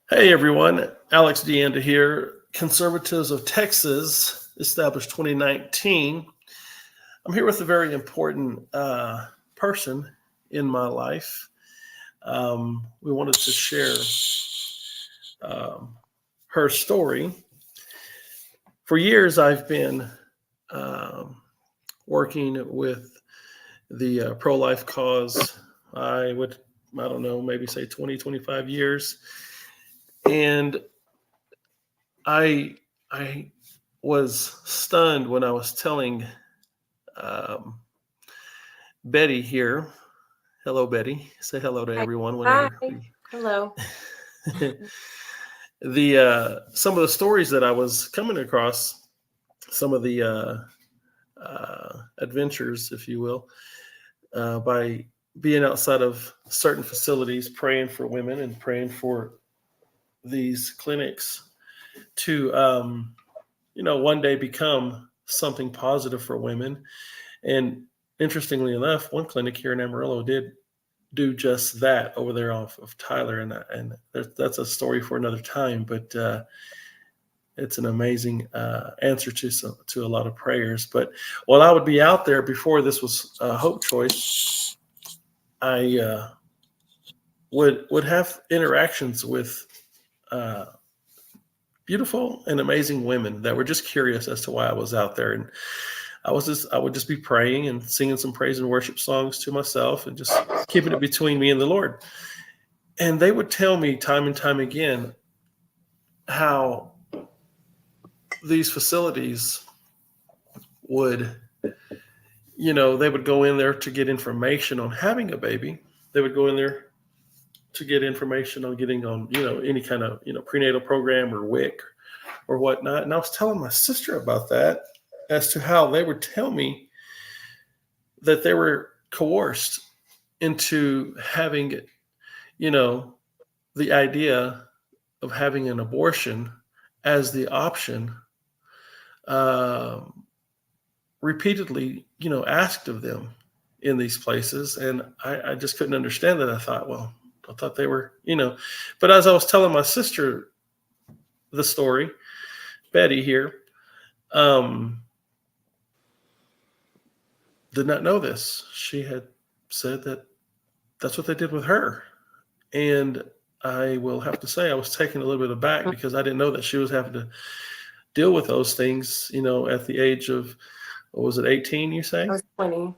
Hey everyone, Alex DeAnda here. Conservatives of Texas, established 2019. I'm here with a very important person in my life. We wanted to share um, her story. For years, I've been um, working with the pro life cause. I would, I don't know, maybe say 20, 25 years. And I, I was stunned when I was telling um, Betty here. Hello, Betty. Say hello to Hi. everyone Hi. whenever we. Hello. The some of the stories that I was coming across, some of the adventures, if you will, by being outside of certain facilities, praying for women and praying for these clinics to, one day become something positive for women. And interestingly enough, one clinic here in Amarillo did do just that over there off of Tyler, and that's a story for another time. But it's an amazing answer to a lot of prayers. But while I would be out there before this was Hope Choice, I would have interactions with uh, beautiful and amazing women that were just curious as to why I was out there, and I would just be praying and singing some praise and worship songs to myself and just keeping it between me and the Lord. And they would tell me time and time again how these facilities would, they would go in there to get information on having a baby. They would go in there to get information on getting on, any kind of, prenatal program or WIC or whatnot. And I was telling my sister about that as to how they would tell me that they were coerced into having, you know, the idea of having an abortion as the option, um, repeatedly, asked of them in these places. And I just couldn't understand that. I thought, well, I thought they were, but as I was telling my sister the story, Betty here, um, did not know this. She had said that that's what they did with her. And I will have to say, I was taken a little bit aback because I didn't know that she was having to deal with those things, at the age of, what was it, 18, you I say? was 20.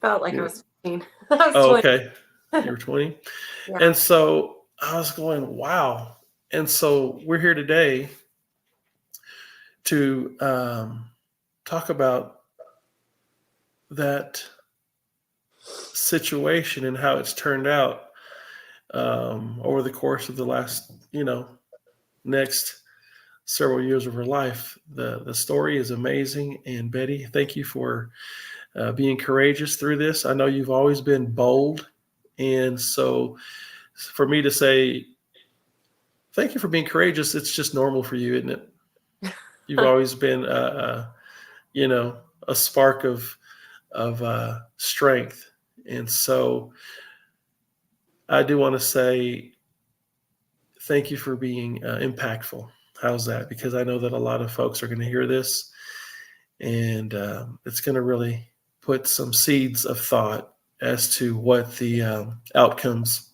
Felt like I You're, was 15. I was oh, 20. okay. You were 20. Yeah. And so I was going, wow. And so we're here today to talk about that situation and how it's turned out over the course of the last, next several years of her life. The story is amazing. And Betty, thank you for being courageous through this. I know you've always been bold. And so for me to say, thank you for being courageous, it's just normal for you, isn't it? You've always been, you know, a spark of strength. And so I do want to say thank you for being impactful. How's that? Because I know that a lot of folks are going to hear this, and it's going to really put some seeds of thought as to what the outcomes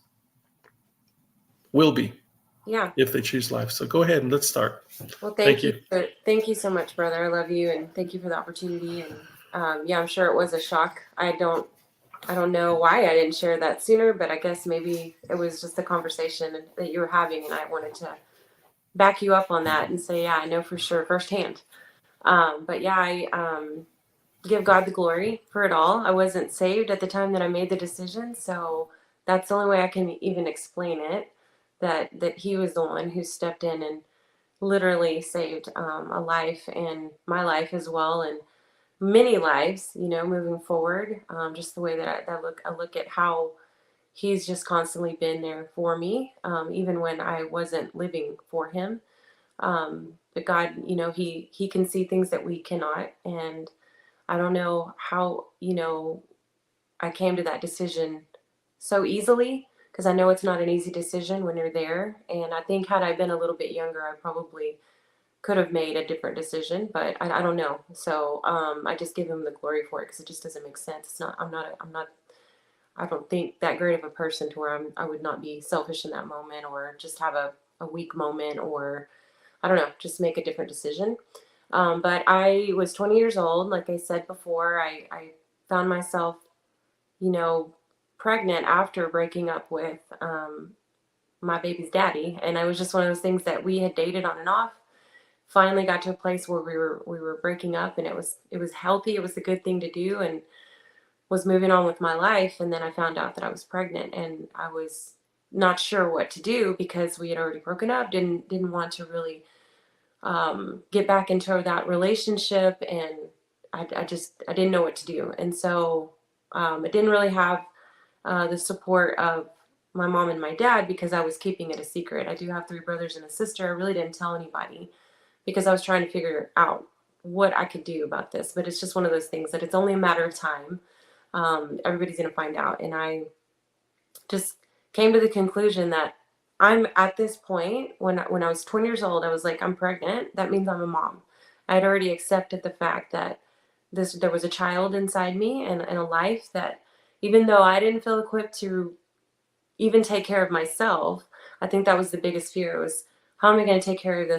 will be Yeah. if they choose life. So go ahead and let's start. Well, Thank you. thank you so much, brother. I love you, and thank you for the opportunity. And yeah, I'm sure it was a shock. I don't know why I didn't share that sooner, but I guess maybe it was just a conversation that you were having, and I wanted to back you up on that and say, yeah, I know for sure firsthand. But yeah, I give God the glory for it all. I wasn't saved at the time that I made the decision, so that's the only way I can even explain it. That He was the one who stepped in and literally saved a life and my life as well, and many lives. Moving forward, just the way that I look at how He's just constantly been there for me, even when I wasn't living for Him. But God, He can see things that we cannot, and I don't know how, I came to that decision so easily because I know it's not an easy decision when you're there. And I think had I been a little bit younger, I probably could have made a different decision, but I don't know. So I just give him the glory for it because it just doesn't make sense. It's not. I'm not. I don't think that great of a person to where I would not be selfish in that moment or just have a weak moment or I don't know, just make a different decision. But I was 20 years old. Like I said before, I found myself, you know, pregnant after breaking up with my baby's daddy. And it was just one of those things that we had dated on and off. Finally got to a place where we were breaking up and it was healthy. It was a good thing to do and was moving on with my life. And then I found out that I was pregnant and I was not sure what to do because we had already broken up, didn't want to really get back into that relationship, and I didn't know what to do, and so I didn't really have the support of my mom and my dad because I was keeping it a secret. I do have three brothers and a sister. I really didn't tell anybody because I was trying to figure out what I could do about this. But it's just one of those things that it's only a matter of time. Everybody's going to find out, and I just came to the conclusion that I'm at this point when I was 20 years old, I was like, I'm pregnant. That means I'm a mom. I had already accepted the fact that there was a child inside me and a life that even though I didn't feel equipped to even take care of myself, I think that was the biggest fear was how am I going to take care of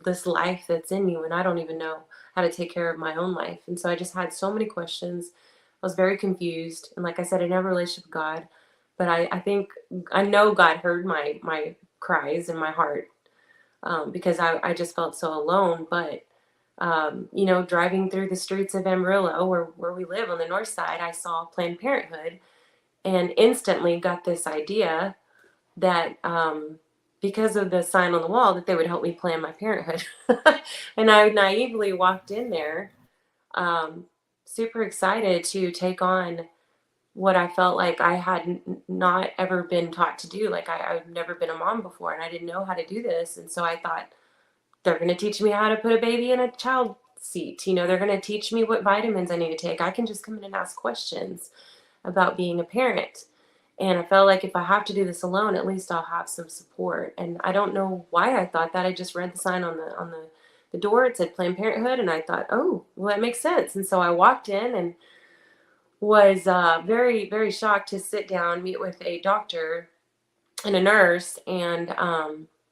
this life that's in me when I don't even know how to take care of my own life. And so I just had so many questions. I was very confused. And like I said, I never relationship with God. But I think I know God heard my cries in my heart because I just felt so alone. But driving through the streets of Amarillo, where we live on the north side, I saw Planned Parenthood, and instantly got this idea that because of the sign on the wall, that they would help me plan my parenthood. And I naively walked in there, um, super excited to take on what I felt like I had not ever been taught to do. Like I've never been a mom before and I didn't know how to do this. And so I thought they're going to teach me how to put a baby in a child seat. They're going to teach me what vitamins I need to take. I can just come in and ask questions about being a parent. And I felt like if I have to do this alone, at least I'll have some support. And I don't know why I thought that. I just read the sign on the door. It said Planned Parenthood. And I thought, oh, well, that makes sense. And so I walked in and was very, very shocked to sit down, meet with a doctor and a nurse, and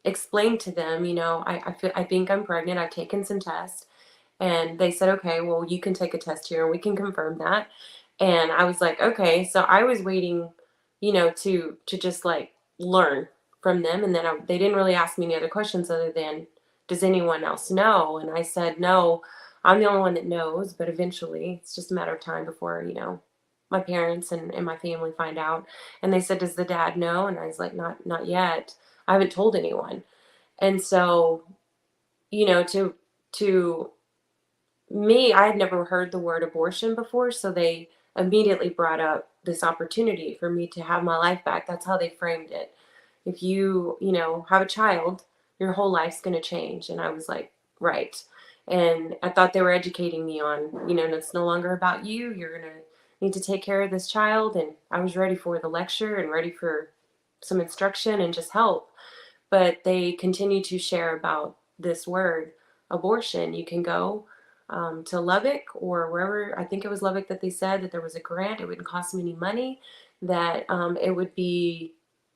explain to them, I think I'm pregnant. I've taken some tests, and they said, okay, well, you can take a test here, and we can confirm that. And I was like, okay. So I was waiting, to just like learn from them, and then they didn't really ask me any other questions other than, does anyone else know? And I said, no. I'm the only one that knows, but eventually it's just a matter of time before, my parents and my family find out. And they said, does the dad know? And I was like, not yet. I haven't told anyone. And so, to me, I had never heard the word abortion before. So they immediately brought up this opportunity for me to have my life back. That's how they framed it. If you, have a child, your whole life's going to change. And I was like, right. And I thought they were educating me on, it's no longer about you. You're going to need to take care of this child. And I was ready for the lecture and ready for some instruction and just help. But they continue to share about this word, abortion. You can go to Lubbock or wherever. I think it was Lubbock that they said that there was a grant. It wouldn't cost me any money, that it would be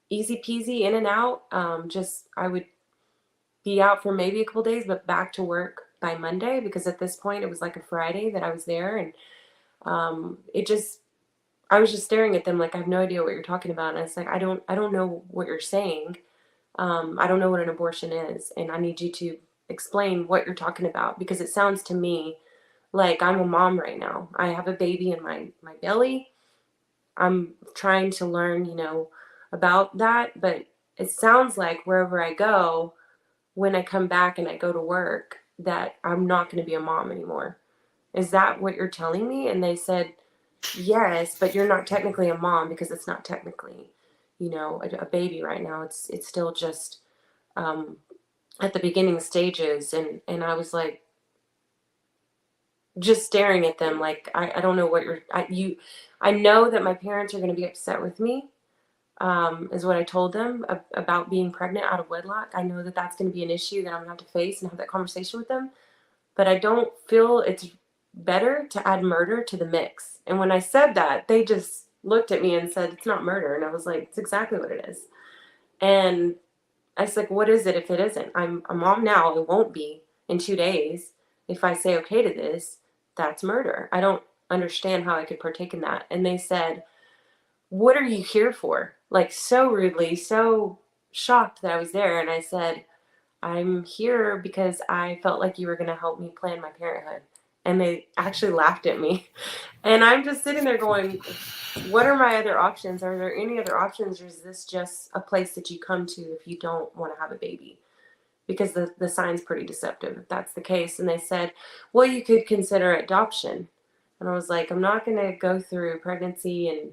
easy peasy in and out. I would be out for maybe a couple days, but back to work by Monday, because at this point it was like a Friday that I was there. And I was just staring at them like, I have no idea what you're talking about. And it's like, I don't know what you're saying. I don't know what an abortion is. And I need you to explain what you're talking about, because it sounds to me like I'm a mom right now. I have a baby in my belly. I'm trying to learn, about that, but it sounds like wherever I go, when I come back and I go to work, that I'm not going to be a mom anymore. Is that what you're telling me? And they said, yes, but you're not technically a mom because it's not technically, a baby right now. It's still just at the beginning stages. And I was like, just staring at them like, I don't know what I know that my parents are going to be upset with me. is what I told them about being pregnant out of wedlock. I know that that's going to be an issue that I'm going to have to face and have that conversation with them. But I don't feel it's better to add murder to the mix. And when I said that, they just looked at me and said, it's not murder. And I was like, it's exactly what it is. And I was like, what is it if it isn't? I'm a mom now. It won't be in 2 days. If I say okay to this, that's murder. I don't understand how I could partake in that. And they said, what are you here for? Like, so rudely, so shocked that I was there. And I said, I'm here because I felt like you were going to help me plan my parenthood. And they actually laughed at me. And I'm just sitting there going, what are my other options? Are there any other options? Or is this just a place that you come to if you don't want to have a baby? Because the sign's pretty deceptive if that's the case. And they said, well, you could consider adoption. And I was like, I'm not going to go through pregnancy and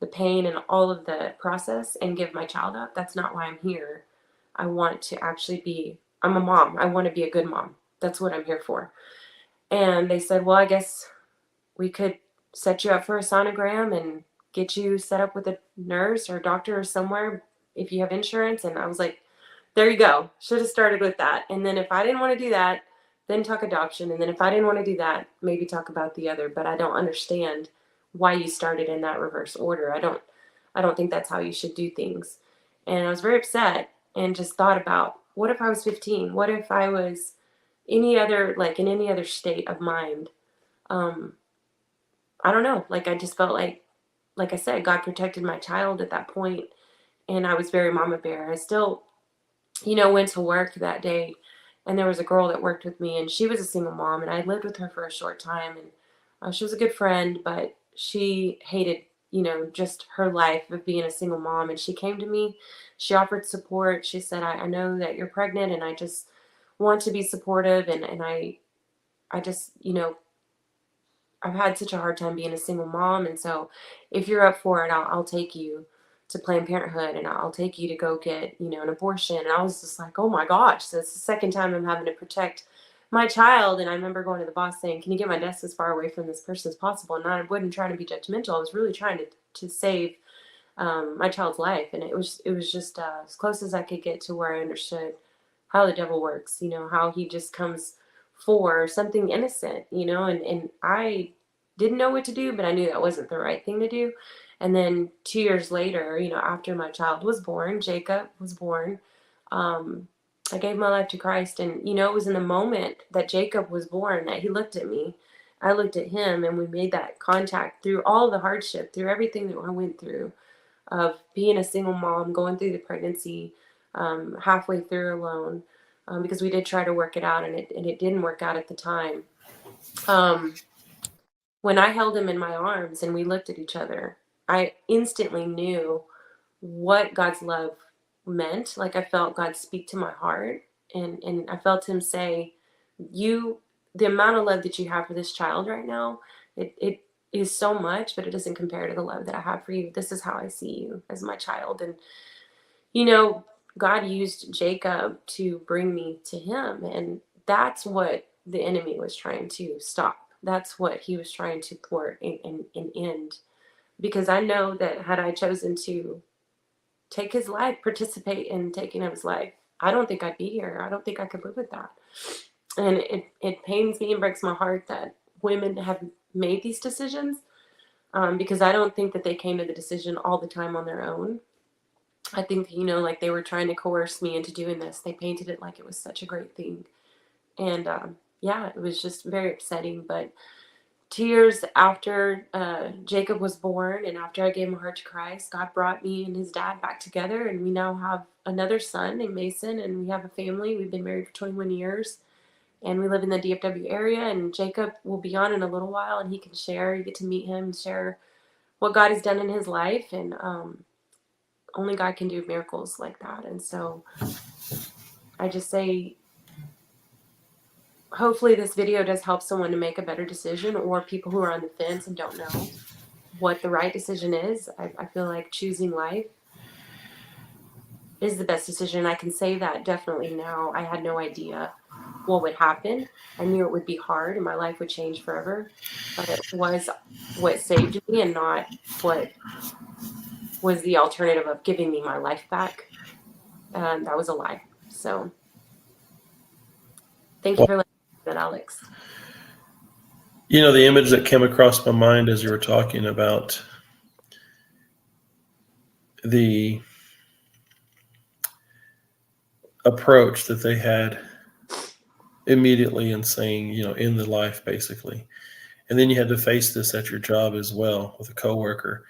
the pain and all of the process and give my child up. That's not why I'm here. I want to actually I'm a mom. I want to be a good mom. That's what I'm here for. And they said, well, I guess we could set you up for a sonogram and get you set up with a nurse or a doctor or somewhere if you have insurance. And I was like, there you go. Should have started with that. And then if I didn't want to do that, then talk adoption. And then if I didn't want to do that, maybe talk about the other. But I don't understand why you started in that reverse order. I don't think that's how you should do things. And I was very upset and just thought about, what if I was 15? What if I was any other, like in any other state of mind? I don't know. Like, I just felt like I said, God protected my child at that point, and I was very mama bear. I still, went to work that day, and there was a girl that worked with me, and she was a single mom, and I lived with her for a short time, and she was a good friend, but she hated, just her life of being a single mom. And she came to me, she offered support. She said, I know that you're pregnant, and I just want to be supportive. And I just, I've had such a hard time being a single mom. And so if you're up for it, I'll take you to Planned Parenthood, and I'll take you to go get, an abortion. And I was just like, oh my gosh. So it's the second time I'm having to protect my child. And I remember going to the boss saying, can you get my desk as far away from this person as possible? And I wasn't trying to be judgmental. I was really trying to save my child's life. And it was just as close as I could get to where I understood how the devil works, how he just comes for something innocent, and I didn't know what to do, but I knew that wasn't the right thing to do. And then 2 years later, after my child was born, Jacob was born, I gave my life to Christ. And, it was in the moment that Jacob was born that he looked at me. I looked at him, and we made that contact through all the hardship, through everything that I went through of being a single mom, going through the pregnancy, halfway through alone, because we did try to work it out, and it didn't work out at the time. When I held him in my arms and we looked at each other, I instantly knew what God's love meant. Like, I felt God speak to my heart, and I felt him say, the amount of love that you have for this child right now, it is so much, but it doesn't compare to the love that I have for you. This is how I see you, as my child. And, God used Jacob to bring me to him. And that's what the enemy was trying to stop. That's what he was trying to thwart and end. Because I know that had I chosen to take his life, participate in taking of his life, I don't think I'd be here. I don't think I could live with that. And it pains me and breaks my heart that women have made these decisions, because I don't think that they came to the decision all the time on their own. I think, like they were trying to coerce me into doing this. They painted it like it was such a great thing. And yeah, it was just very upsetting. But 2 years after Jacob was born, and after I gave my heart to Christ, God brought me and his dad back together. And we now have another son named Mason, and we have a family. We've been married for 21 years. And we live in the DFW area. And Jacob will be on in a little while, and he can share. You get to meet him and share what God has done in his life. And only God can do miracles like that. And so I just say, hopefully this video does help someone to make a better decision, or people who are on the fence and don't know what the right decision is. I feel like choosing life is the best decision. I can say that definitely now. I had no idea what would happen. I knew it would be hard and my life would change forever, but it was what saved me and not what was the alternative of giving me my life back. And that was a lie. So thank you Well, for letting me know that, Alex. the image that came across my mind as you were talking about the approach that they had immediately in saying, in the life basically. And then you had to face this at your job as well with a coworker.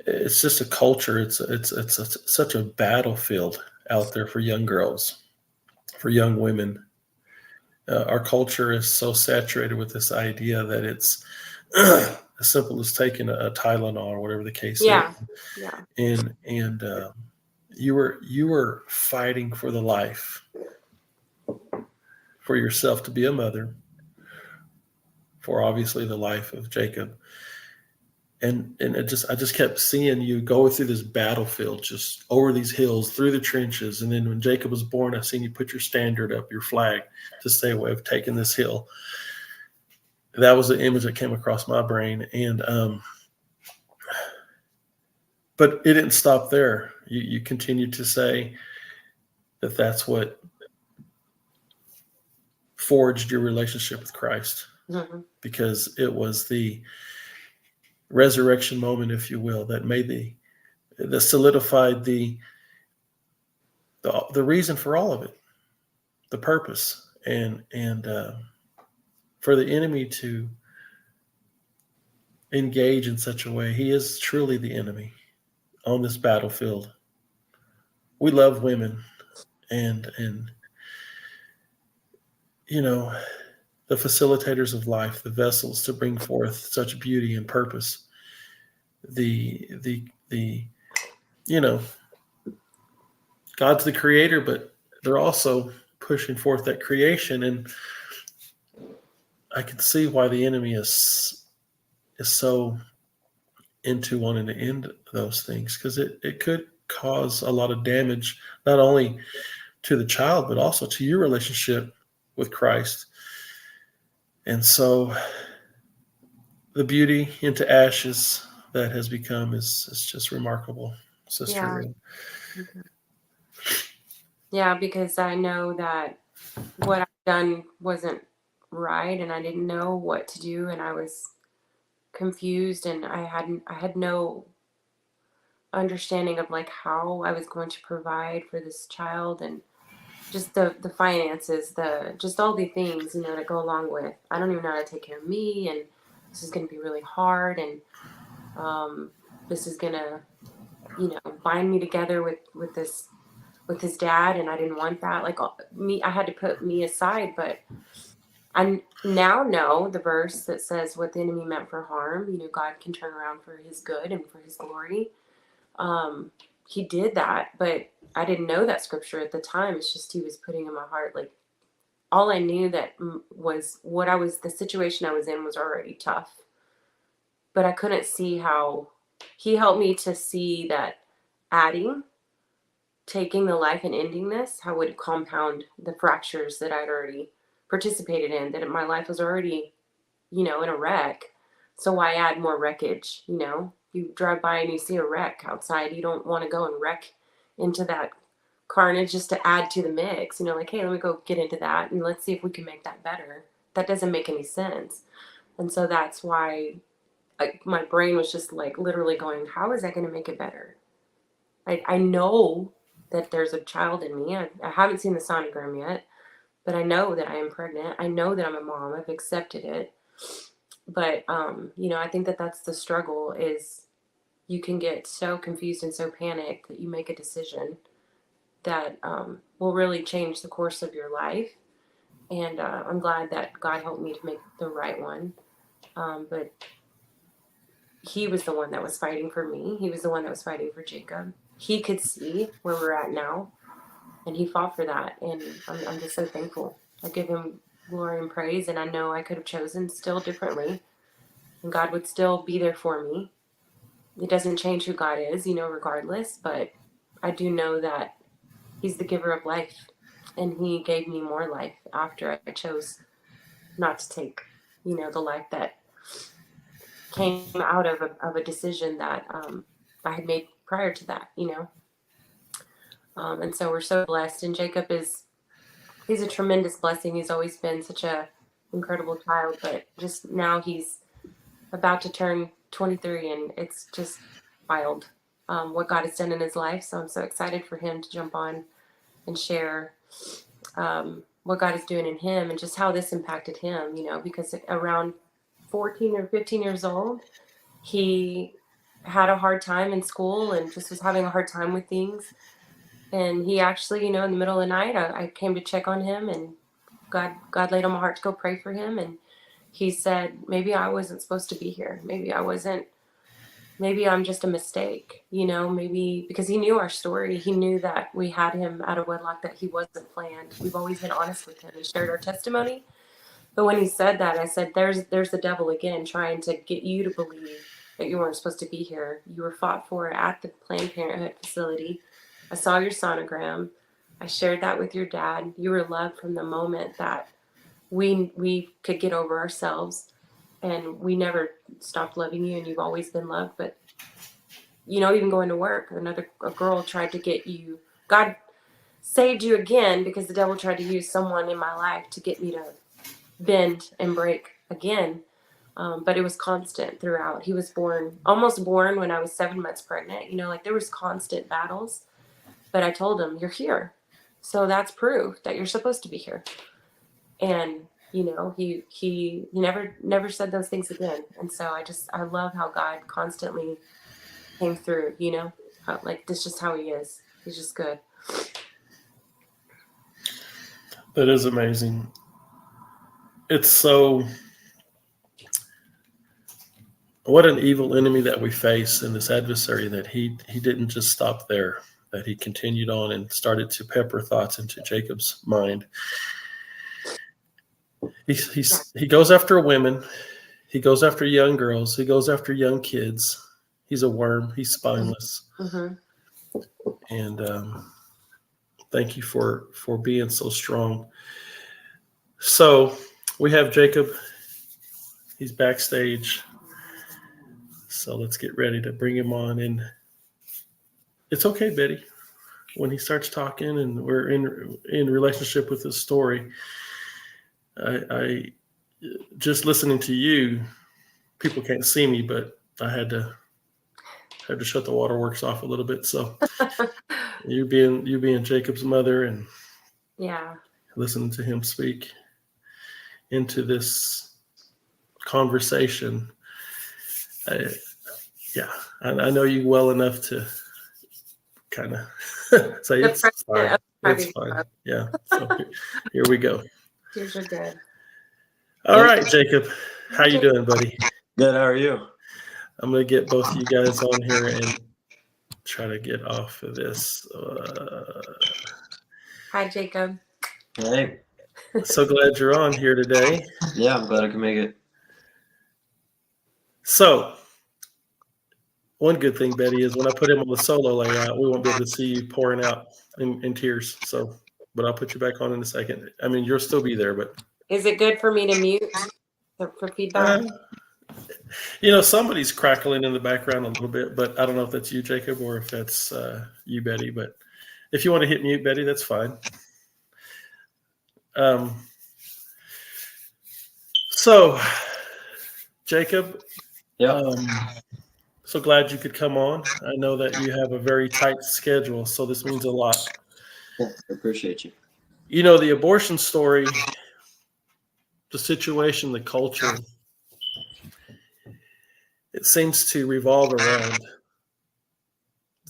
It's just a culture. Such a battlefield out there for young girls, for young women. Our culture is so saturated with this idea that it's as simple as taking a Tylenol or whatever the case is. Yeah. Yeah. And you were fighting for the life, for yourself to be a mother, for obviously the life of Jacob. And I just kept seeing you go through this battlefield, just over these hills, through the trenches. And then when Jacob was born, I seen you put your standard up, your flag, to say, "Well, I've taken this hill." That was the image that came across my brain. And but it didn't stop there. You continued to say that that's what forged your relationship with Christ, Mm-hmm. because it was the resurrection moment, if you will, that made that solidified the reason for all of it, the purpose, and for the enemy to engage in such a way. He is truly the enemy on this battlefield. We love women, and the facilitators of life, the vessels to bring forth such beauty and purpose. The you know God's the creator, but they're also pushing forth that creation, and I can see why the enemy is so into wanting to end those things, because it could cause a lot of damage, not only to the child, but also to your relationship with Christ. And so the beauty into ashes that has become is just remarkable, Sister Yeah. Lynn. Yeah, because I know that what I've done wasn't right and I didn't know what to do and I was confused and I had no understanding of like how I was going to provide for this child and just the finances, the just all the things, that go along with I don't even know how to take care of me and this is gonna be really hard and this is gonna, bind me together with this with his dad and I didn't want that. Like me I had to put me aside, but I now know the verse that says what the enemy meant for harm, God can turn around for his good and for his glory. Um, he did that, but I didn't know that scripture at the time. It's just he was putting in my heart. Like all I knew that was the situation I was in was already tough, but I couldn't see how he helped me to see that adding, taking the life and ending this, how it would compound the fractures that I'd already participated in, that my life was already in a wreck. So why add more wreckage? You drive by and you see a wreck outside. You don't want to go and wreck into that carnage just to add to the mix. Like, hey, let me go get into that and let's see if we can make that better. That doesn't make any sense. And so that's why my brain was just like literally going, how is that going to make it better? I know that there's a child in me. I haven't seen the sonogram yet, but I know that I am pregnant. I know that I'm a mom. I've accepted it. But I think that that's the struggle is you can get so confused and so panicked that you make a decision that will really change the course of your life. And I'm glad that God helped me to make the right one. But he was the one that was fighting for me. He was the one that was fighting for Jacob. He could see where we're at now, and he fought for that. And I'm just so thankful. I give him glory and praise, and I know I could have chosen still differently, and God would still be there for me. It doesn't change who God is, regardless, but I do know that he's the giver of life, and he gave me more life after I chose not to take, the life that came out of a decision that I had made prior to that, you know. And so we're so blessed. And Jacob he's a tremendous blessing. He's always been such a incredible child, but just now he's about to turn 23, and it's just wild what God has done in his life. So I'm so excited for him to jump on and share what God is doing in him and just how this impacted him, you know, because around 14 or 15 years old, he had a hard time in school and just was having a hard time with things. And he actually, you know, in the middle of the night, I came to check on him, and God laid on my heart to go pray for him. And he said, maybe I wasn't supposed to be here. Maybe I'm just a mistake, you know, maybe because he knew our story. He knew that we had him out of wedlock, that he wasn't planned. We've always been honest with him and shared our testimony. But when he said that, I said, there's the devil again trying to get you to believe that you weren't supposed to be here. You were fought for at the Planned Parenthood facility. I saw your sonogram. I shared that with your dad. You were loved from the moment that we could get over ourselves, and we never stopped loving you, and you've always been loved. But you know, even going to work, a girl tried to get you. God saved you again because the devil tried to use someone in my life to get me to bend and break again. But it was constant throughout. He was almost born when I was 7 months pregnant. You know, like there was constant battles. But I told him, you're here. So that's proof that you're supposed to be here. And, you know, he never said those things again. And so I love how God constantly came through, you know, like this just how he is. He's just good. That is amazing. It's so, what an evil enemy that we face in this adversary, that he didn't just stop there, that he continued on and started to pepper thoughts into Jacob's mind. He goes after women. He goes after young girls. He goes after young kids. He's a worm. He's spineless. Mm-hmm. And thank you for being so strong. So we have Jacob. He's backstage. So let's get ready to bring him on. And it's okay, Betty, when he starts talking and we're in relationship with his story. I just listening to you, people can't see me, but I had to shut the waterworks off a little bit. So you being Jacob's mother and Yeah, listening to him speak into this conversation. I know you well enough to kind of say it's fine. It's fine. Yeah. So here we go. yours are good. All right, Jacob. How you doing, buddy? Good. How are you? I'm going to get both you guys on here and try to get off of this. Hi, Jacob. Hey. So glad you're on here today. Yeah, I'm glad I can make it. So one good thing, Betty, is when I put him on the solo layout, we won't be able to see you pouring out in tears. So, but I'll put you back on in a second. I mean, you'll still be there, but. Is it good for me to mute for feedback? Somebody's crackling in the background a little bit, but I don't know if that's you, Jacob, or if that's you, Betty. But if you want to hit mute, Betty, that's fine. So, Jacob, Yeah. So glad you could come on. I know that you have a very tight schedule, so this means a lot. Yeah, I appreciate you. You know, the abortion story, the situation, the culture, it seems to revolve around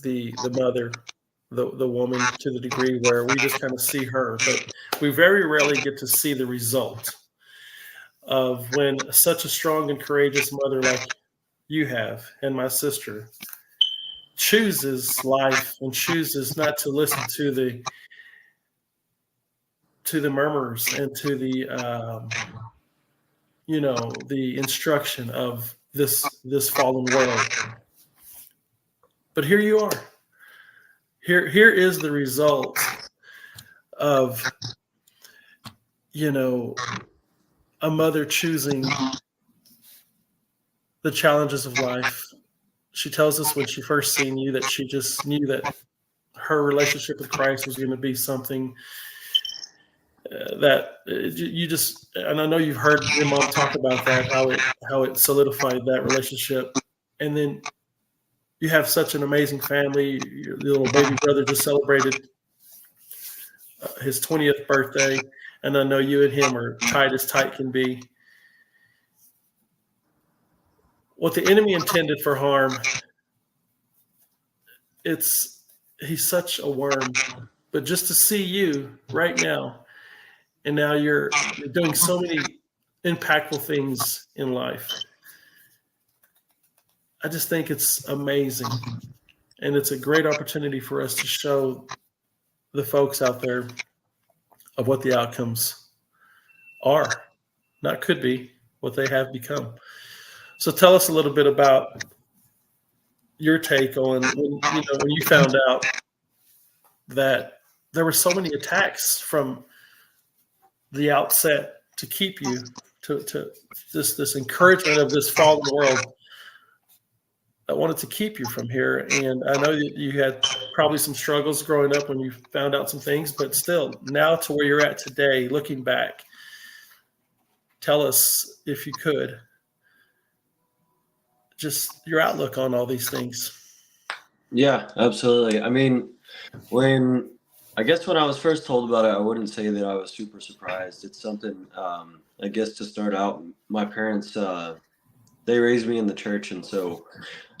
the mother, the woman, to the degree where we just kind of see her, but we very rarely get to see the result of when such a strong and courageous mother like you have and my sister chooses life and chooses not to listen to the murmurs and to the the instruction of this fallen world. But here you are. Here is the result of a mother choosing the challenges of life she tells us when she first seen you that she just knew that her relationship with Christ was going to be something that you just, and I know you've heard your mom talk about that, how it solidified that relationship. And then you have such an amazing family. Your little baby brother just celebrated his 20th birthday, and I know you and him are tight as tight can be. What the enemy intended for harm, he's such a worm. But just to see you right now, and now you're doing so many impactful things in life, I just think it's amazing. And it's a great opportunity for us to show the folks out there of what the outcomes are, not could be, what they have become. So tell us a little bit about your take on when you found out that there were so many attacks from the outset to keep you to this encouragement of this fallen world that wanted to keep you from here. And I know that you had probably some struggles growing up when you found out some things, but still now to where you're at today, looking back, tell us, if you could, just your outlook on all these things. Yeah, absolutely. I mean, when I was first told about it, I wouldn't say that I was super surprised. It's something, I guess, to start out, my parents, they raised me in the church, and so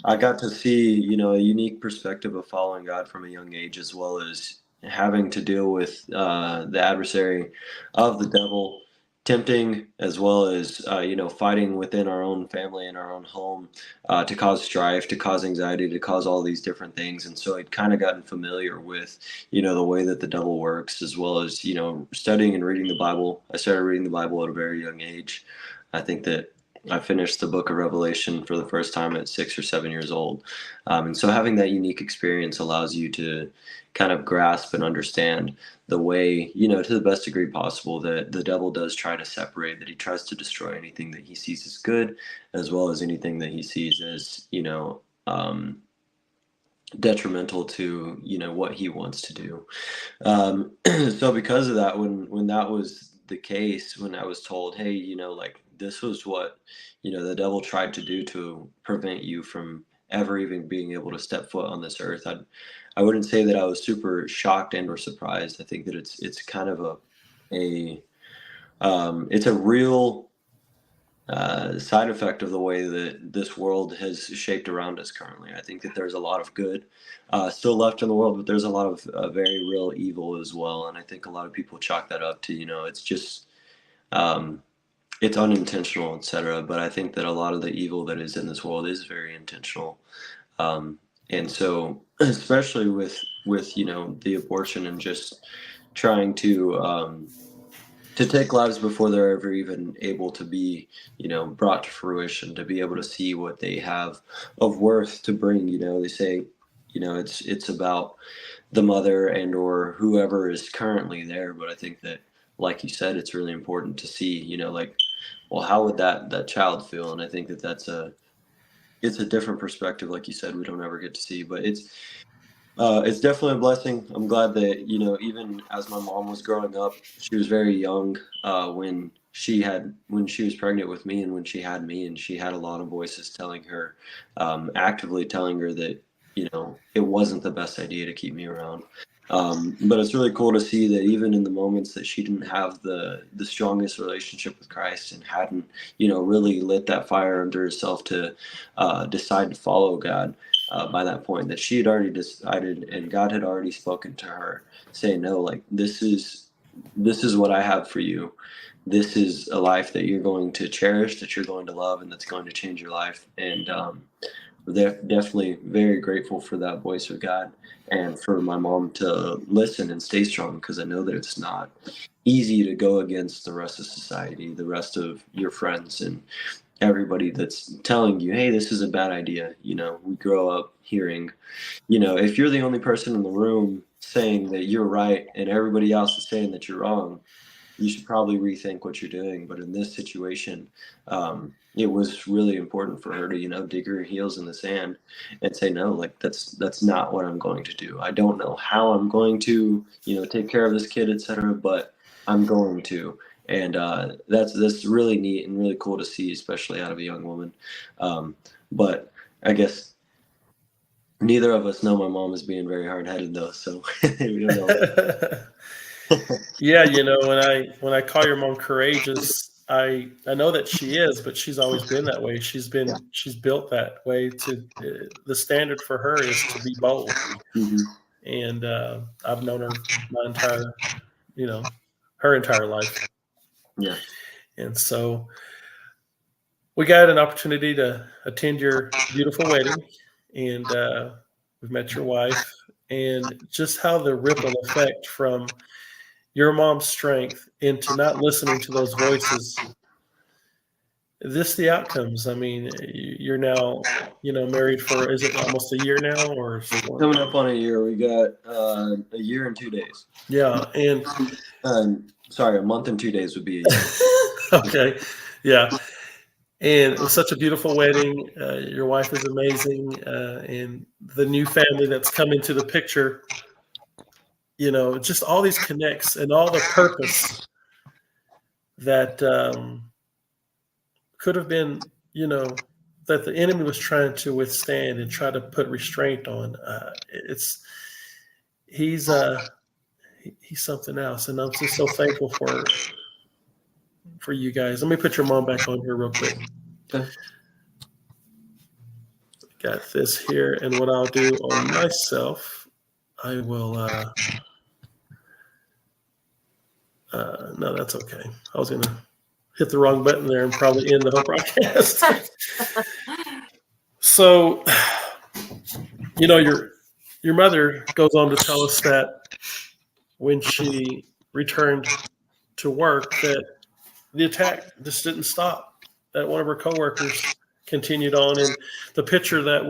I got to see, a unique perspective of following God from a young age, as well as having to deal with the adversary of the devil, tempting, as well as fighting within our own family and our own home, to cause strife, to cause anxiety, to cause all these different things. And so I'd kind of gotten familiar with the way that the devil works, as well as studying and reading the Bible. I started reading the Bible at a very young age. I think that I finished the book of Revelation for the first time at 6 or 7 years old. And so having that unique experience allows you to kind of grasp and understand the way, to the best degree possible, that the devil does try to separate, that he tries to destroy anything that he sees as good, as well as anything that he sees as, detrimental to, what he wants to do. So because of that, when that was the case, when I was told, hey, this was what, the devil tried to do to prevent you from ever even being able to step foot on this earth, I wouldn't say that I was super shocked and or surprised. I think that it's kind of it's a real side effect of the way that this world has shaped around us currently. I think that there's a lot of good still left in the world, but there's a lot of very real evil as well. And I think a lot of people chalk that up to, it's just it's unintentional, etc. But I think that a lot of the evil that is in this world is very intentional. And so, especially with the abortion and just trying to take lives before they're ever even able to be brought to fruition, to be able to see what they have of worth to bring. They say it's about the mother and or whoever is currently there, but I think that, like you said, it's really important to see well, how would that child feel? And I think that it's a different perspective, like you said, we don't ever get to see, but it's definitely a blessing. I'm glad that, even as my mom was growing up, she was very young when she was pregnant with me and when she had me, and she had a lot of voices telling her, actively telling her that, it wasn't the best idea to keep me around. But it's really cool to see that even in the moments that she didn't have the strongest relationship with Christ and hadn't, really lit that fire under herself to decide to follow God, by that point, that she had already decided and God had already spoken to her, saying, no, like this is what I have for you. This is a life that you're going to cherish, that you're going to love, and that's going to change your life. And they're definitely very grateful for that voice of God and for my mom to listen and stay strong, because I know that it's not easy to go against the rest of society, the rest of your friends, and everybody that's telling you, hey, this is a bad idea. We grow up hearing, if you're the only person in the room saying that you're right and everybody else is saying that you're wrong, you should probably rethink what you're doing. But in this situation, it was really important for her to, dig her heels in the sand and say, no, like that's not what I'm going to do. I don't know how I'm going to, take care of this kid, etc., but I'm going to. And that's really neat and really cool to see, especially out of a young woman. But I guess neither of us know my mom is being very hard-headed, though, so we don't know. Yeah, when I call your mom courageous, I know that she is, but she's always been that way. She's built that way. The standard for her is to be bold. Mhm. And I've known her her entire life. Yeah. And so we got an opportunity to attend your beautiful wedding, and we've met your wife, and just how the ripple effect from your mom's strength into not listening to those voices. The outcomes. I mean, you're now, married for, is it almost a year now, or Coming up on a year? We got a year and 2 days. Yeah, and sorry, a month and 2 days would be a year. Okay, yeah. And it was such a beautiful wedding. Your wife is amazing, and the new family that's come into the picture. Just all these connects and all the purpose that could have been, that the enemy was trying to withstand and try to put restraint on. He's something else, and I'm just so thankful for you guys. Let me put your mom back on here real quick. Okay. Got this here, and what I'll do on myself, I will. No, that's okay. I was gonna hit the wrong button there and probably end the whole broadcast. So, your mother goes on to tell us that when she returned to work, that the attack just didn't stop. That one of her coworkers continued on, and the picture that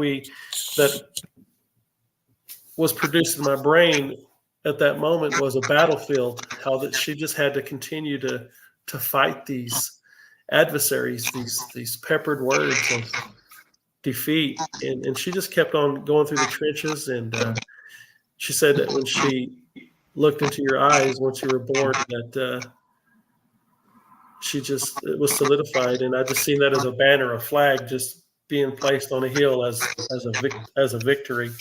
was produced in my brain at that moment was a battlefield. How that she just had to continue to fight these adversaries, these peppered words of defeat, and she just kept on going through the trenches. And she said that when she looked into your eyes once you were born, that it was solidified, and I just seen that as a banner, a flag, just being placed on a hill as a victory.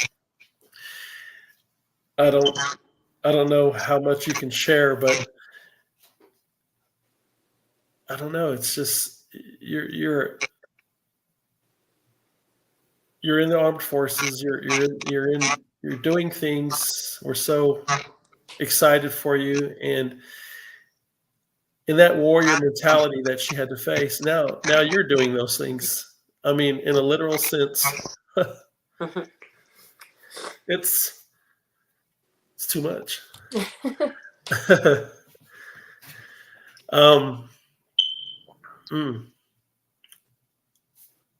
I don't know how much you can share, but I don't know. It's just you're in the armed forces. You're doing things. We're so excited for you, and in that warrior mentality that she had to face, now you're doing those things. I mean, in a literal sense, it's too much.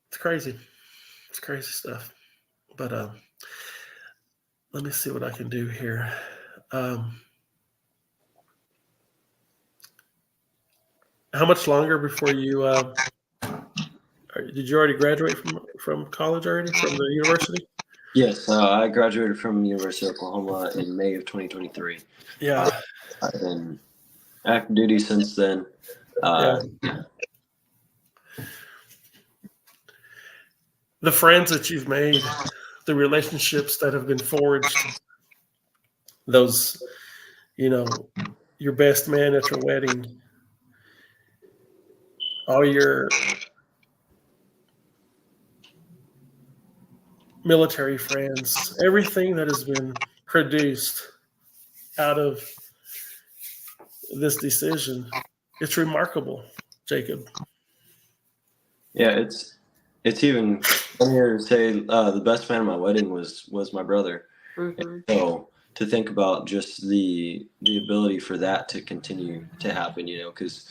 It's crazy. It's crazy stuff. But let me see what I can do here. How much longer before you did you already graduate from college already, from the university? Yes, I graduated from the University of Oklahoma in May of 2023. Yeah. I've been active duty since then. The friends that you've made, the relationships that have been forged, those, your best man at your wedding, all your military friends, everything that has been produced out of this decision, it's remarkable, Jacob. Yeah, it's even funnier to say the best man at my wedding was my brother. Mm-hmm. So to think about just the ability for that to continue to happen, because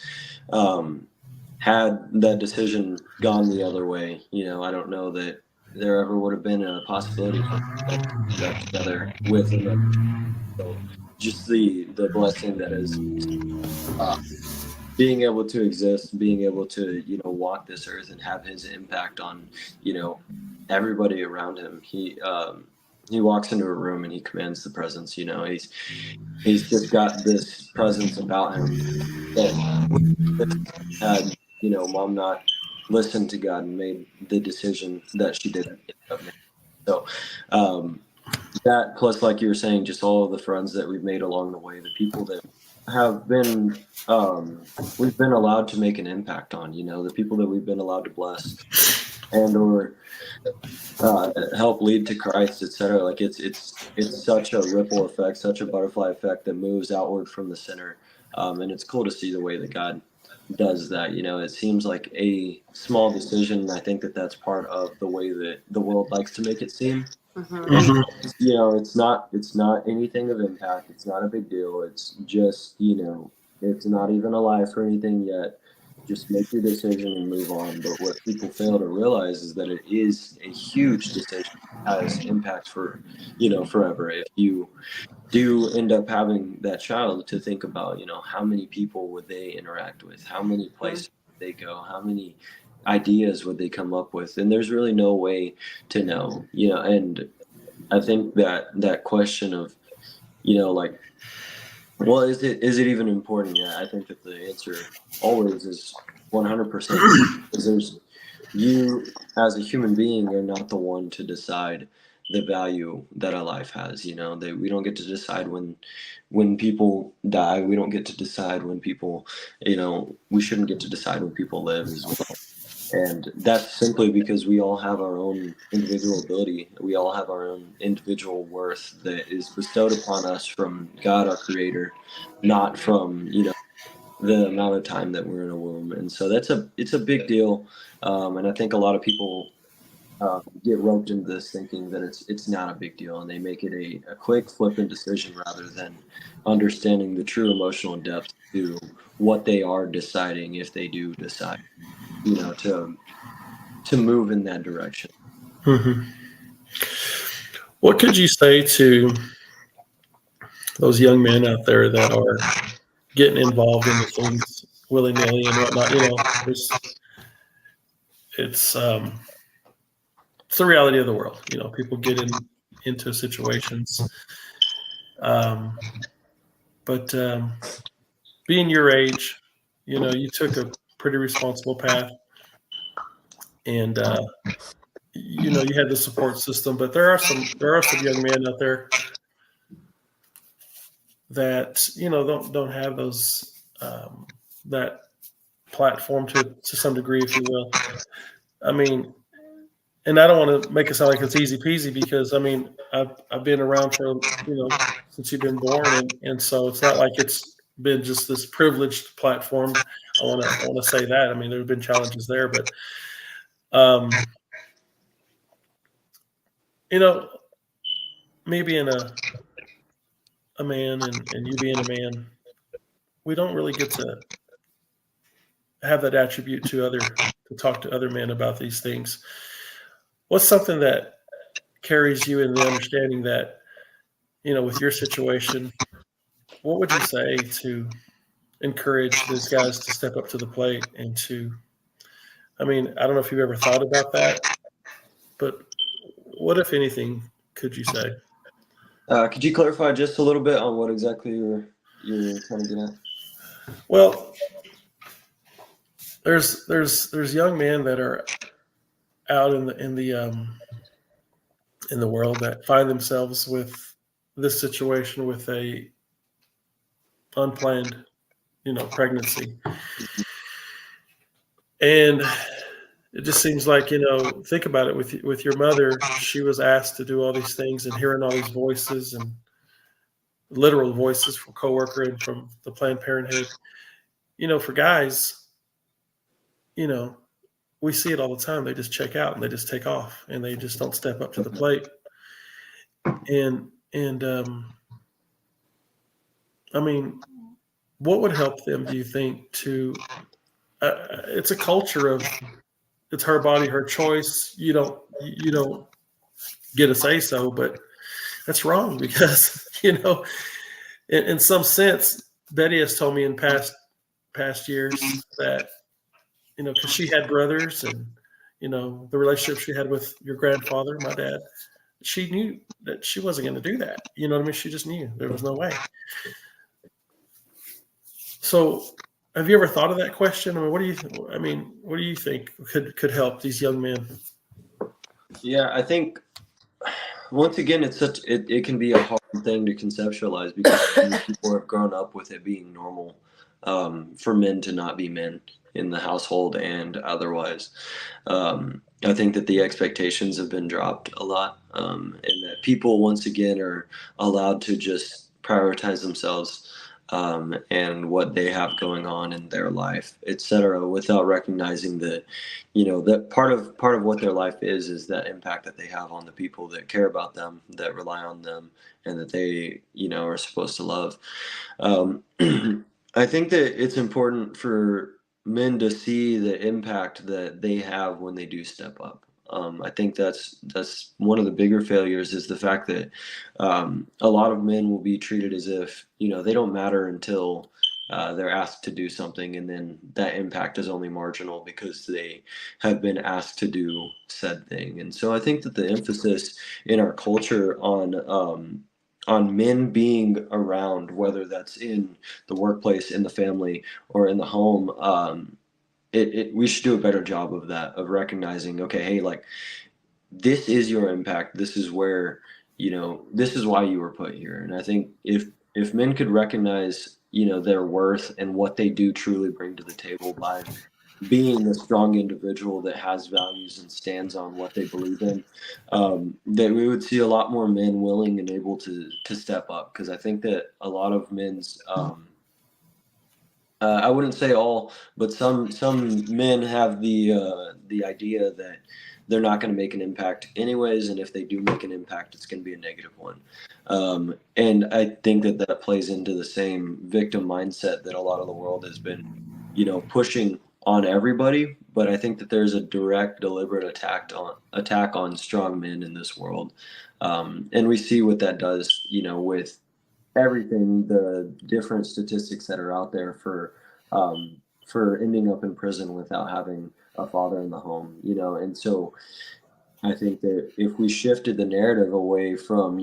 had that decision gone the other way, I don't know that there ever would have been a possibility for that together with him. So just the blessing that is uh, being able to exist, being able to, you know, walk this earth and have his impact on, you know, everybody around him. He walks into a room and he commands the presence. You know, he's just got this presence about him that had, you know, mom not listened to God and made the decision that she did. So that plus, like you were saying, just all of the friends that we've made along the way, the people that have been we've been allowed to make an impact on, you know, the people that we've been allowed to bless and or help lead to Christ, etc. Like it's such a ripple effect, such a butterfly effect that moves outward from the center, and it's cool to see the way that God does that. You know, it seems like a small decision. And I think that that's part of the way that the world likes to make it seem. You know, it's not anything of impact. It's not a big deal. It's just, you know, it's not even a life or anything yet. Just make your decision and move on. But what people fail to realize is that it is a huge decision that has impact for, you know, forever. If you do end up having that child, to think about, you know, how many people would they interact with, how many places would they go, how many ideas would they come up with, and there's really no way to know, you know. And I think that question of, you know, like, well, is it even important yet? I think that the answer always is 100%, because there's, you as a human being are not the one to decide the value that a life has. You know, we don't get to decide when people die. We don't get to decide when people, you know, we shouldn't get to decide when people live as well. And that's simply because we all have our own individual ability. We all have our own individual worth that is bestowed upon us from God, our creator, not from, you know, the amount of time that we're in a womb. And so it's a big deal. And I think a lot of people get roped into this thinking that it's not a big deal, and they make it a quick flippant decision rather than understanding the true emotional depth to what they are deciding, if they do decide, you know, to move in that direction. What could you say to those young men out there that are getting involved in the things willy-nilly and whatnot? You know, it's the reality of the world. You know, people get into situations. But being your age, you know, you took a pretty responsible path, and you know, you had the support system. But there are some young men out there that, you know, don't have those that platform to some degree, if you will. I mean, and I don't want to make it sound like it's easy peasy, because I mean, I've been around for, you know, since you've been born, and so it's not like it's been just this privileged platform. I want to say that. I mean, there have been challenges there, but you know, me being a man and you being a man, we don't really get to have that attribute to talk to other men about these things. What's something that carries you in the understanding that, you know, with your situation, what would you say to encourage these guys to step up to the plate and to, I mean, I don't know if you've ever thought about that, but what, if anything, could you say? Could you clarify just a little bit on what exactly you're trying to get at? Well, there's young men that are out in the world that find themselves with this situation, with a unplanned, you know, pregnancy, and it just seems like, you know, think about it, with your mother, she was asked to do all these things, and hearing all these voices, and literal voices from coworker and from the Planned Parenthood. You know, for guys, you know, we see it all the time. They just check out and they just take off, and they just don't step up to the plate. And I mean, what would help them, do you think, to it's a culture of, it's her body, her choice. You don't get a say so, but that's wrong, because, you know, in some sense, Betty has told me in past years that, because she had brothers, and the relationship she had with your grandfather, my dad, she knew that she wasn't going to do that. You know what I mean? She just knew there was no way. So, have you ever thought of that question? I mean, what do you think could help these young men? Yeah, I think once again, it can be a hard thing to conceptualize because people have grown up with it being normal for men to not be men in the household and otherwise. I think that the expectations have been dropped a lot, and that people once again are allowed to just prioritize themselves and what they have going on in their life, etc., without recognizing that, that part of what their life is that impact that they have on the people that care about them, that rely on them, and that they, are supposed to love. I think that it's important for men to see the impact that they have when they do step up. I think that's one of the bigger failures is the fact that a lot of men will be treated as if they don't matter until they're asked to do something, and then that impact is only marginal because they have been asked to do said thing. And so I think that the emphasis in our culture on men being around, whether that's in the workplace, in the family, or in the home, we should do a better job of that, of recognizing, okay, hey, like this is your impact. This is where, this is why you were put here. And I think if men could recognize, their worth and what they do truly bring to the table by being a strong individual that has values and stands on what they believe in, that we would see a lot more men willing and able to step up. Because I think that a lot of men's I wouldn't say all, but some men have the idea that they're not going to make an impact anyways, and if they do make an impact, it's going to be a negative one. And I think that plays into the same victim mindset that a lot of the world has been, pushing on everybody. But I think that there's a direct, deliberate attack on strong men in this world, and we see what that does, with everything, the different statistics that are out there for ending up in prison without having a father in the home, and so I think that if we shifted the narrative away from,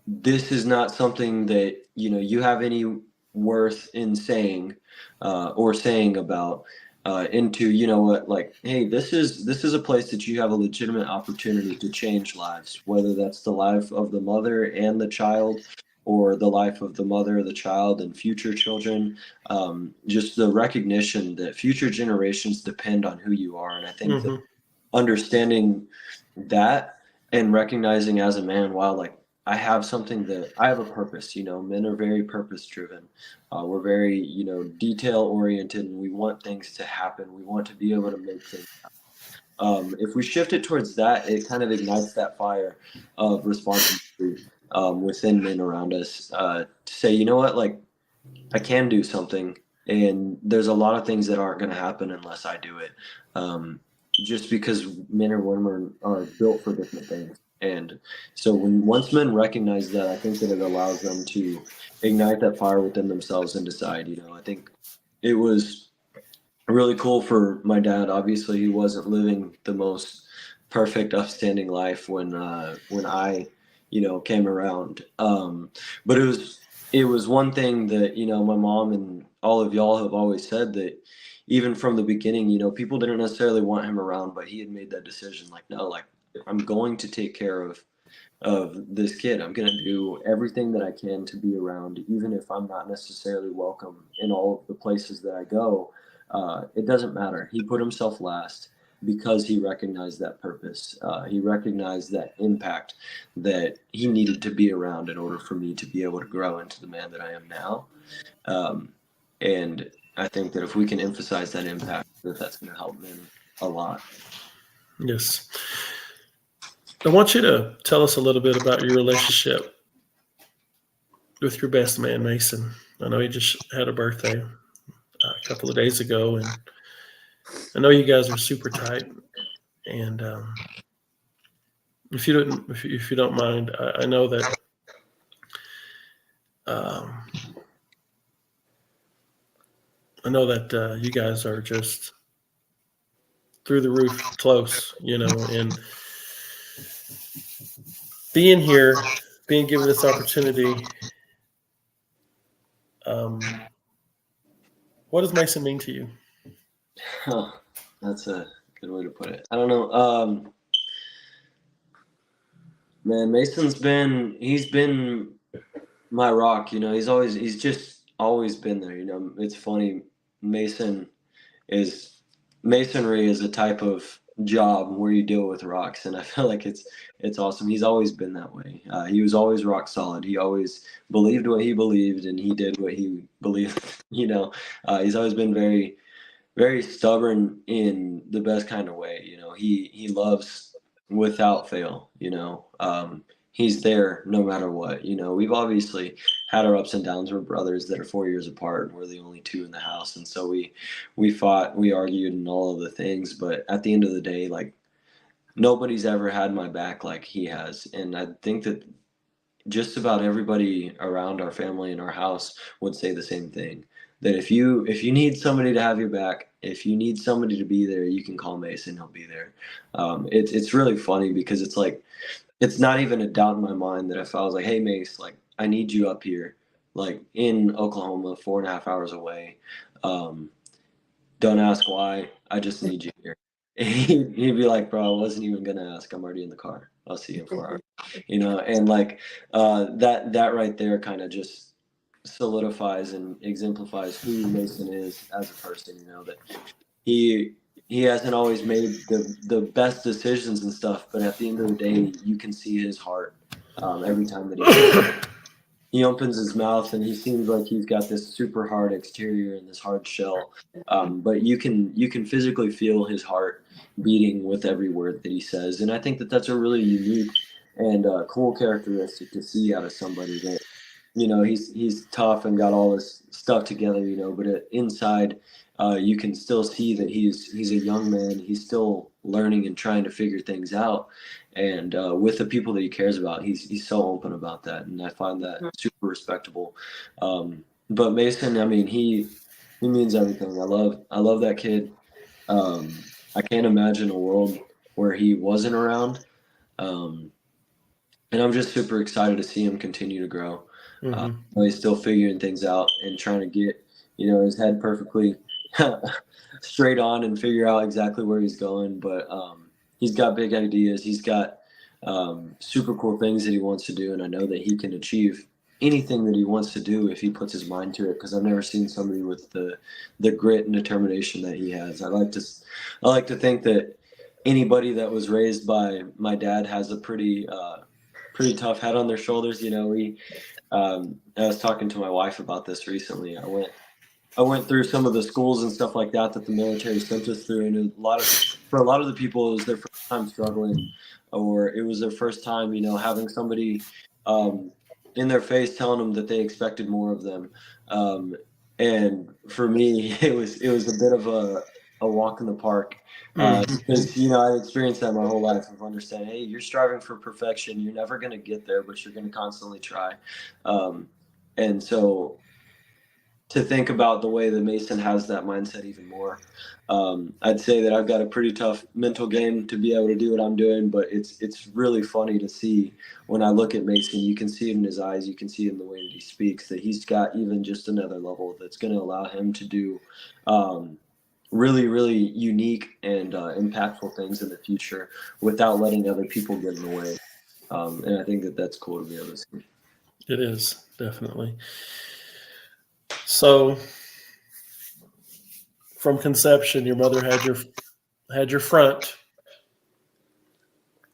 this is not something that, you have any worth in saying or saying about, into, what, like, hey, this is a place that you have a legitimate opportunity to change lives, whether that's the life of the mother and the child, or the life of the mother, the child, and future children. Just the recognition that future generations depend on who you are. And I think that understanding that and recognizing as a man, wow, like I have a purpose, men are very purpose driven. We're very, detail oriented, and we want things to happen. We want to be able to make things happen. If we shift it towards that, it kind of ignites that fire of responsibility within men around us, to say, you know what, like I can do something, and there's a lot of things that aren't going to happen unless I do it. Just because men or women are built for different things. And so once men recognize that, I think that it allows them to ignite that fire within themselves and decide, I think it was really cool for my dad. Obviously, he wasn't living the most perfect, upstanding life when I, came around. But it was one thing that, my mom and all of y'all have always said, that even from the beginning, people didn't necessarily want him around, but he had made that decision, like, no, like I'm going to take care of this kid. I'm going to do everything that I can to be around, even if I'm not necessarily welcome in all of the places that I go. It doesn't matter. He put himself last because he recognized that purpose. He recognized that impact that he needed to be around in order for me to be able to grow into the man that I am now. And I think that if we can emphasize that impact, that's going to help men a lot. Yes. I want you to tell us a little bit about your relationship with your best man, Mason. I know he just had a birthday a couple of days ago, and I know you guys are super tight. And if you don't mind, I know that Um, I know that you guys are just through the roof close, and being here, being given this opportunity. What does Mason mean to you? Oh, that's a good way to put it. I don't know. Man, he's been my rock. He's just always been there. It's funny. Mason Masonry is a type of job where you deal with rocks, and I feel like it's awesome. He's always been that way. He was always rock solid. He always believed what he believed, and he did what he believed. He's always been very, very stubborn in the best kind of way. He loves without fail. He's there no matter what. We've obviously had our ups and downs. We're brothers that are 4 years apart, and we're the only two in the house. And so we fought, we argued, and all of the things. But at the end of the day, like, nobody's ever had my back like he has. And I think that just about everybody around our family and our house would say the same thing. That if you need somebody to have your back, if you need somebody to be there, you can call Mason. He'll be there. It's really funny because it's like, it's not even a doubt in my mind that if I was like, hey, Mace, like, I need you up here, like in Oklahoma, 4.5 hours away. Don't ask why. I just need you here. He'd be like, bro, I wasn't even going to ask. I'm already in the car. I'll see you in 4 hours. And like that right there kind of just solidifies and exemplifies who Mason is as a person, that he hasn't always made the best decisions and stuff, but at the end of the day, you can see his heart every time that he opens his mouth, and he seems like he's got this super hard exterior and this hard shell, but you can physically feel his heart beating with every word that he says, and I think that that's a really unique and cool characteristic to see out of somebody that he's tough and got all this stuff together, but inside. You can still see that he's a young man. He's still learning and trying to figure things out. And with the people that he cares about, he's so open about that, and I find that super respectable. But Mason, I mean, he means everything. I love that kid. I can't imagine a world where he wasn't around. And I'm just super excited to see him continue to grow. He's still figuring things out and trying to get his head perfectly straight on and figure out exactly where he's going, but he's got big ideas. He's got super cool things that he wants to do, and I know that he can achieve anything that he wants to do if he puts his mind to it, because I've never seen somebody with the grit and determination that he has. I like to think that anybody that was raised by my dad has a pretty tough head on their shoulders. I was talking to my wife about this recently. I went through some of the schools and stuff like that the military sent us through, and for a lot of the people, it was their first time struggling, or it was their first time, having somebody in their face telling them that they expected more of them. And for me, it was a bit of a walk in the park, because I experienced that my whole life of understanding, hey, you're striving for perfection. You're never going to get there, but you're going to constantly try. And so, to think about the way that Mason has that mindset even more. I'd say that I've got a pretty tough mental game to be able to do what I'm doing, but it's really funny to see when I look at Mason. You can see it in his eyes, you can see it in the way that he speaks, that he's got even just another level that's going to allow him to do really, really unique and impactful things in the future without letting other people get in the way. And I think that that's cool to be able to see. It is, definitely. So, from conception, your mother had your front.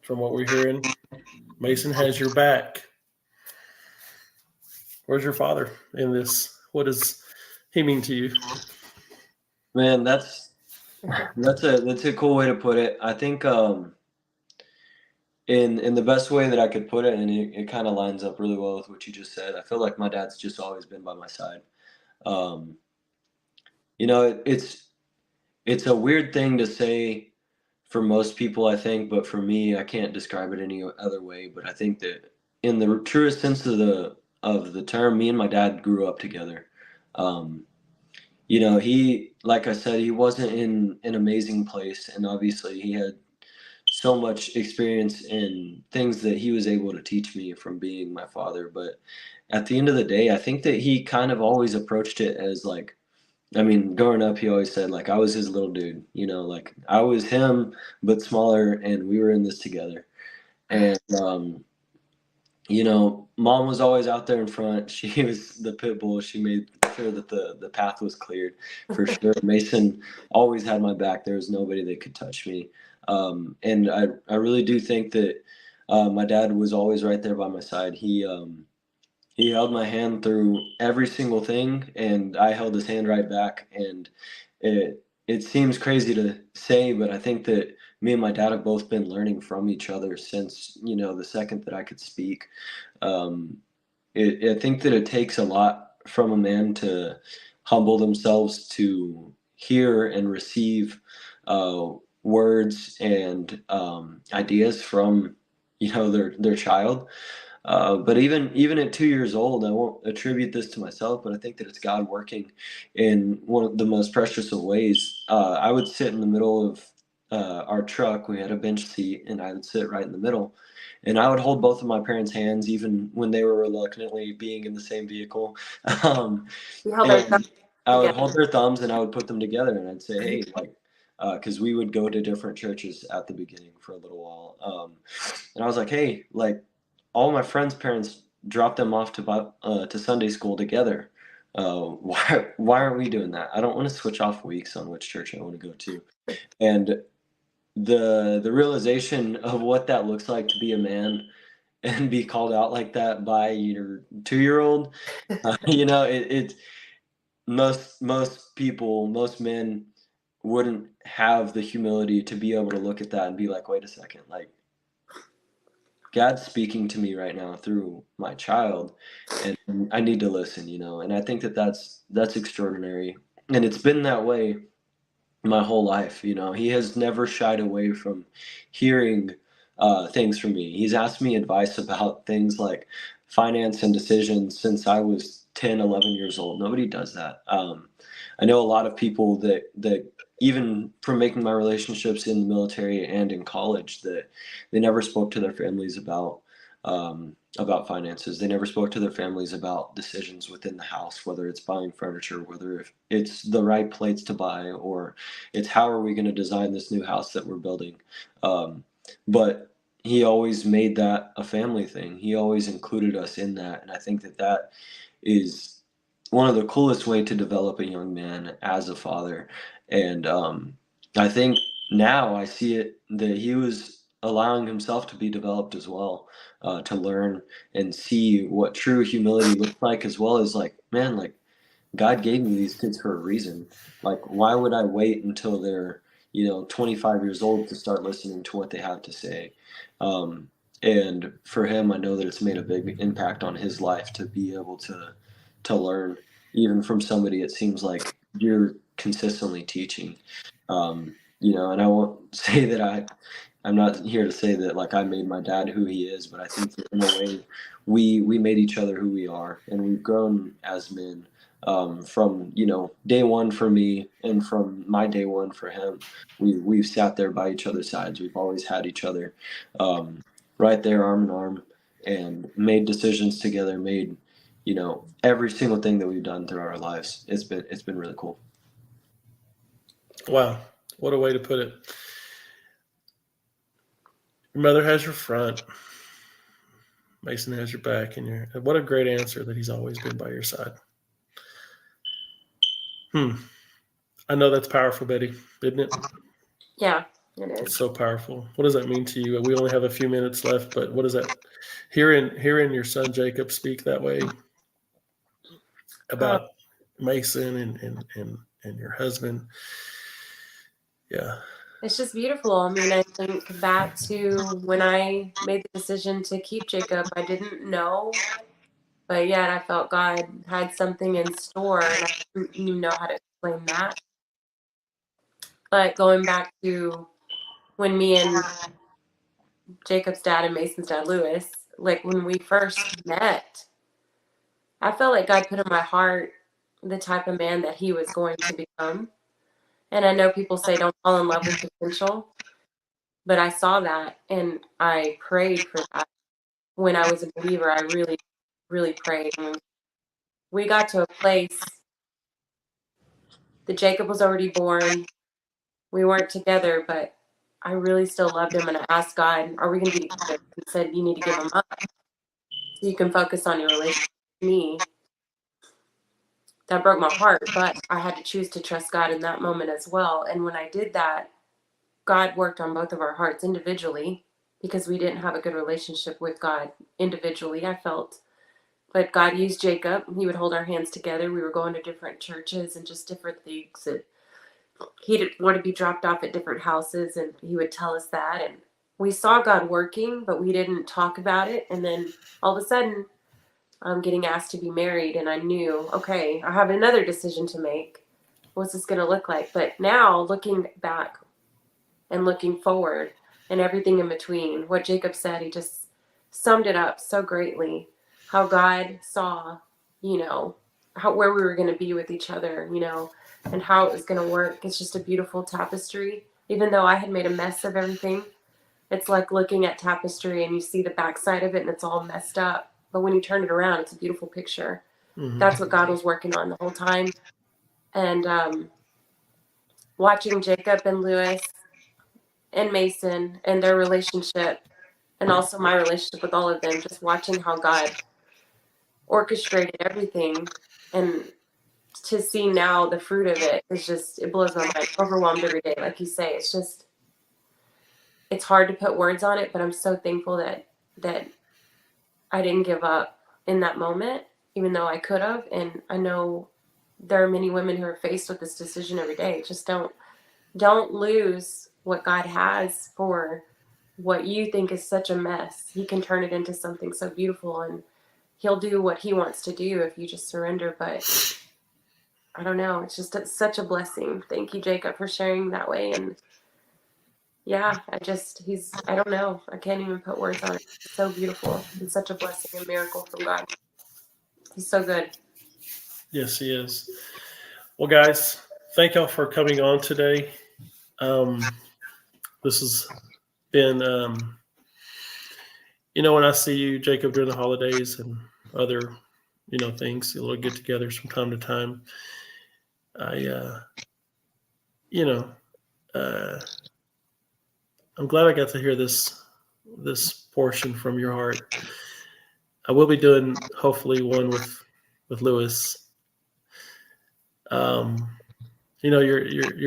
From what we're hearing, Mason has your back. Where's your father in this? What does he mean to you? Man, that's a cool way to put it. I think in the best way that I could put it, and it kind of lines up really well with what you just said. I feel like my dad's just always been by my side. It's a weird thing to say for most people, I think, but for me, I can't describe it any other way. But I think that in the truest sense of of the term, me and my dad grew up together. Um, you know, he, like I said, he wasn't in an amazing place, and obviously he had so much experience in things that he was able to teach me from being my father. But at the end of the day, I think that he kind of always approached it as like, I mean, growing up, he always said like I was his little dude, you know, like I was him but smaller, and we were in this together. And you know, mom was always out there in front. She was the pit bull. She made sure that the path was cleared for sure. Mason always had my back. There was nobody that could touch me. And I really do think that my dad was always right there by my side. He held my hand through every single thing, and I held his hand right back. And it seems crazy to say, but I think that me and my dad have both been learning from each other since, you know, the second that I could speak. Um, I think that it takes a lot from a man to humble themselves to hear and receive words and ideas from, you know, their child. But even at 2 years old, I won't attribute this to myself, but I think that it's God working in one of the most precious of ways. I would sit in the middle of our truck. We had a bench seat, and I would sit right in the middle. And I would hold both of my parents' hands, even when they were reluctantly being in the same vehicle. Um, We held our thumbs and I would together. hold their thumbs, and I would put them together, and I'd say, "Hey, like," because we would go to different churches at the beginning for a little while. And I was like, "Hey, like." All my friends' parents dropped them off to Sunday school together. Why aren't we doing that? I don't want to switch off weeks on which church I want to go to. And the realization of what that looks like to be a man and be called out like that by your 2-year-old, you know, it most people, most men wouldn't have the humility to be able to look at that and be like, wait a second, like God's speaking to me right now through my child, and I need to listen, you know. And I think that that's extraordinary, and it's been that way my whole life. You know, he has never shied away from hearing things from me. He's asked me advice about things like finance and decisions since I was 10, 11 years old. Nobody does that. I know a lot of people that even from making my relationships in the military and in college, that they never spoke to their families about finances. They never spoke to their families about decisions within the house, whether it's buying furniture, whether if it's the right plates to buy, or it's how are we going to design this new house that we're building. But he always made that a family thing. He always included us in that, and I think that that is one of the coolest way to develop a young man as a father. And I think now I see it that he was allowing himself to be developed as well, to learn and see what true humility looks like, as well as like, man, like God gave me these kids for a reason. Like, why would I wait until they're, you know, 25 years old to start listening to what they have to say? Um, and for him, I know that it's made a big impact on his life to be able to learn, even from somebody it seems like you're consistently teaching. You know, and I won't say that I'm not here to say that like I made my dad who he is, but I think that in a way we made each other who we are, and we've grown as men, from, you know, day one for me and from my day one for him. We've sat there by each other's sides. We've always had each other, um, right there, arm in arm, and made decisions together. Made, you know, every single thing that we've done through our lives. It's been really cool. Wow, what a way to put it. Your mother has your front. Mason has your back, and your what a great answer that he's always been by your side. I know that's powerful, Betty, isn't it? Yeah, it It's is. so powerful. What does that mean to you? We only have a few minutes left, but what does that hearing your son Jacob speak that way Um, about Mason and your husband? Yeah. it's just beautiful. I mean, I think back to when I made the decision to keep Jacob, I didn't know, but yet I felt God had something in store, and I didn't even know how to explain that. But going back to when me and Jacob's dad and Mason's dad, Lewis, like when we first met, I felt like God put in my heart the type of man that he was going to become. And I know people say don't fall in love with potential, but I saw that and I prayed for that. When I was a believer, I really, really prayed. And we got to a place that Jacob was already born. We weren't together, but I really still loved him. And I asked God, are we going to be together? He said, you need to give him up so you can focus on your relationship with me. That broke my heart, but I had to choose to trust God in that moment as well. And when I did that, God worked on both of our hearts individually because we didn't have a good relationship with God individually, I felt. But God used Jacob. He would hold our hands together. We were going to different churches and just different things. And he didn't want to be dropped off at different houses, and he would tell us that. And we saw God working, but we didn't talk about it. And then all of a sudden, I'm getting asked to be married, and I knew, okay, I have another decision to make. What's this going to look like? But now, looking back and looking forward and everything in between, what Jacob said, he just summed it up so greatly. How God saw, where we were going to be with each other, and how it was going to work. It's just a beautiful tapestry. Even though I had made a mess of everything, it's like looking at tapestry and you see the backside of it and it's all messed up. But when you turn it around, it's a beautiful picture. Mhm. That's what God was working on the whole time. And watching Jacob and Lewis and Mason and their relationship, and also my relationship with all of them, just watching how God orchestrated everything, and to see now the fruit of it is just, it blows my mind. Overwhelmed every day, like you say. It's hard to put words on it, but I'm so thankful that I didn't give up in that moment, even though I could have. And I know there are many women who are faced with this decision every day. Just don't lose what God has for what you think is such a mess. He can turn it into something so beautiful, and he'll do what he wants to do if you just surrender. But I don't know. It's just such a blessing. Thank you, Jacob, for sharing that way. And yeah, I don't know. I can't even put words on it. It's so beautiful and such a blessing and miracle from God. He's so good. Yes, he is. Well, guys, thank y'all for coming on today. This has been, when I see you, Jacob, during the holidays and other, things, a little get-togethers from time to time, I'm glad I got to hear this portion from your heart. I will be doing hopefully one with Lewis. Your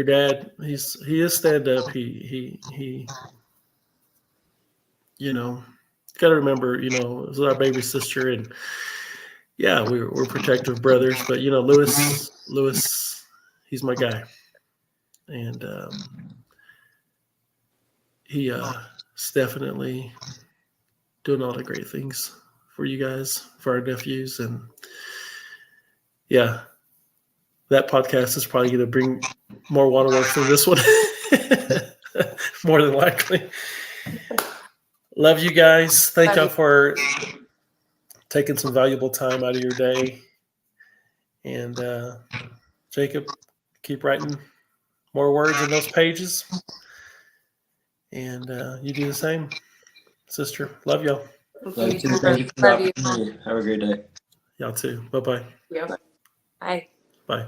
dad, he is stand up. He got to remember, this is our baby sister, and yeah, we're protective brothers, but Lewis, he's my guy, and he is definitely doing all the great things for you guys, for our nephews, and yeah, that podcast is probably going to bring more waterworks than this one, more than likely. Love you guys. Thank y'all for taking some valuable time out of your day. And Jacob, keep writing more words in those pages. And you do the same, sister. Love y'all. Thank you for the opportunity. Have a great day. Y'all too. Bye-bye. Yep. Bye. Bye.